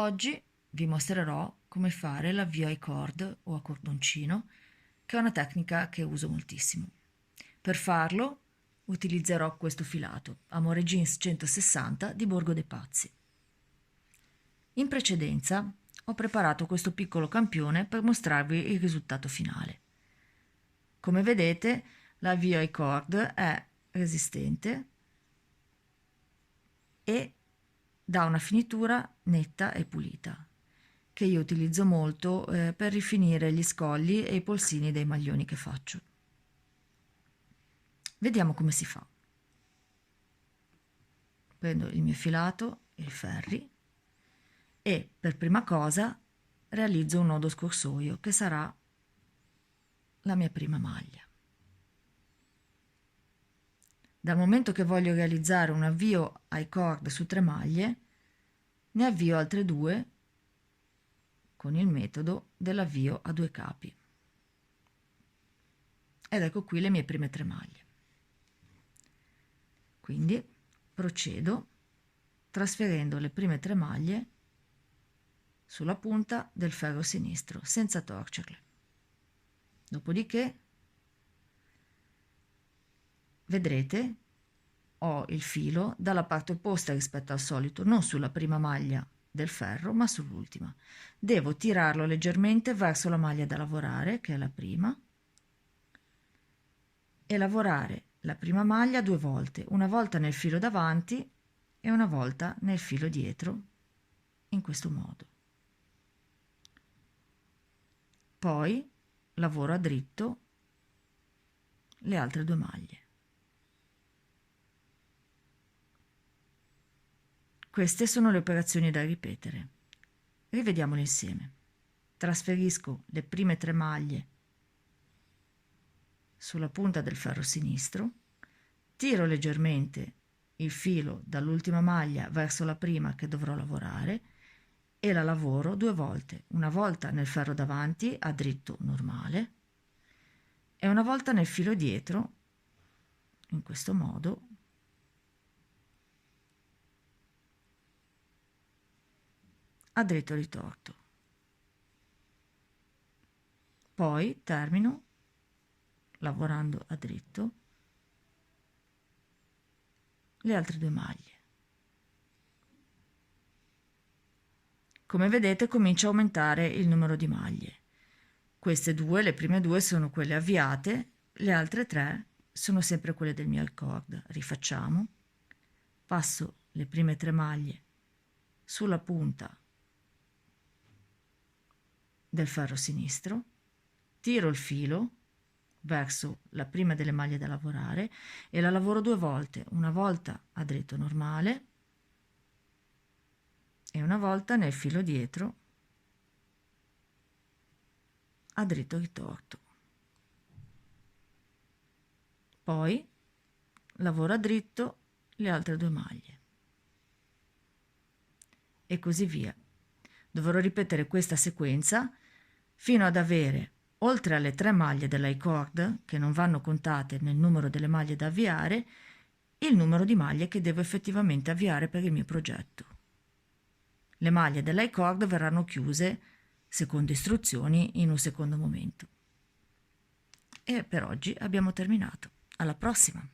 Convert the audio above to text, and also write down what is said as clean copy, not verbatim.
Oggi vi mostrerò come fare l'avvio ai cord o a cordoncino, che è una tecnica che uso moltissimo. Per farlo utilizzerò questo filato, Amore Jeans 160 di Borgo dei Pazzi. In precedenza ho preparato questo piccolo campione per mostrarvi il risultato finale. Come vedete, l'avvio ai cord è resistente e dà una finitura netta e pulita, che io utilizzo molto per rifinire gli scogli e i polsini dei maglioni che faccio. Vediamo come si fa. Prendo il mio filato, il ferri, e per prima cosa realizzo un nodo scorsoio che sarà la mia prima maglia. Dal momento che voglio realizzare un avvio ai cord su 3 maglie, ne avvio altre 2 con il metodo dell'avvio a 2 capi. Ed ecco qui le mie prime 3 maglie. Quindi procedo trasferendo le prime 3 maglie sulla punta del ferro sinistro senza torcerle. Dopodiché vedrete ho il filo dalla parte opposta rispetto al solito, non sulla prima maglia del ferro ma sull'ultima. Devo tirarlo leggermente verso la maglia da lavorare, che è la prima, e lavorare la prima maglia 2 volte, una volta nel filo davanti e una volta nel filo dietro, in questo modo. Poi lavoro a dritto le altre 2 maglie. Queste sono le operazioni da ripetere. Rivediamole insieme. Trasferisco le prime 3 maglie sulla punta del ferro sinistro, tiro leggermente il filo dall'ultima maglia verso la prima che dovrò lavorare e la lavoro 2 volte, una volta nel ferro davanti a dritto normale e una volta nel filo dietro, in questo modo, a dritto ritorto. Poi termino lavorando a dritto le altre 2 maglie. Come vedete comincia a aumentare il numero di maglie. Queste 2, le prime 2 sono quelle avviate, le altre 3 sono sempre quelle del mio cord. Rifacciamo. Passo le prime 3 maglie sulla punta del ferro sinistro, tiro il filo verso la prima delle maglie da lavorare e la lavoro 2 volte, una volta a dritto normale e una volta nel filo dietro a dritto ritorto. Poi lavoro a dritto le altre 2 maglie e così via. Dovrò ripetere questa sequenza fino ad avere, oltre alle 3 maglie dell'high cord, che non vanno contate nel numero delle maglie da avviare, il numero di maglie che devo effettivamente avviare per il mio progetto. Le maglie dell'high cord verranno chiuse, secondo istruzioni, in un secondo momento. E per oggi abbiamo terminato. Alla prossima!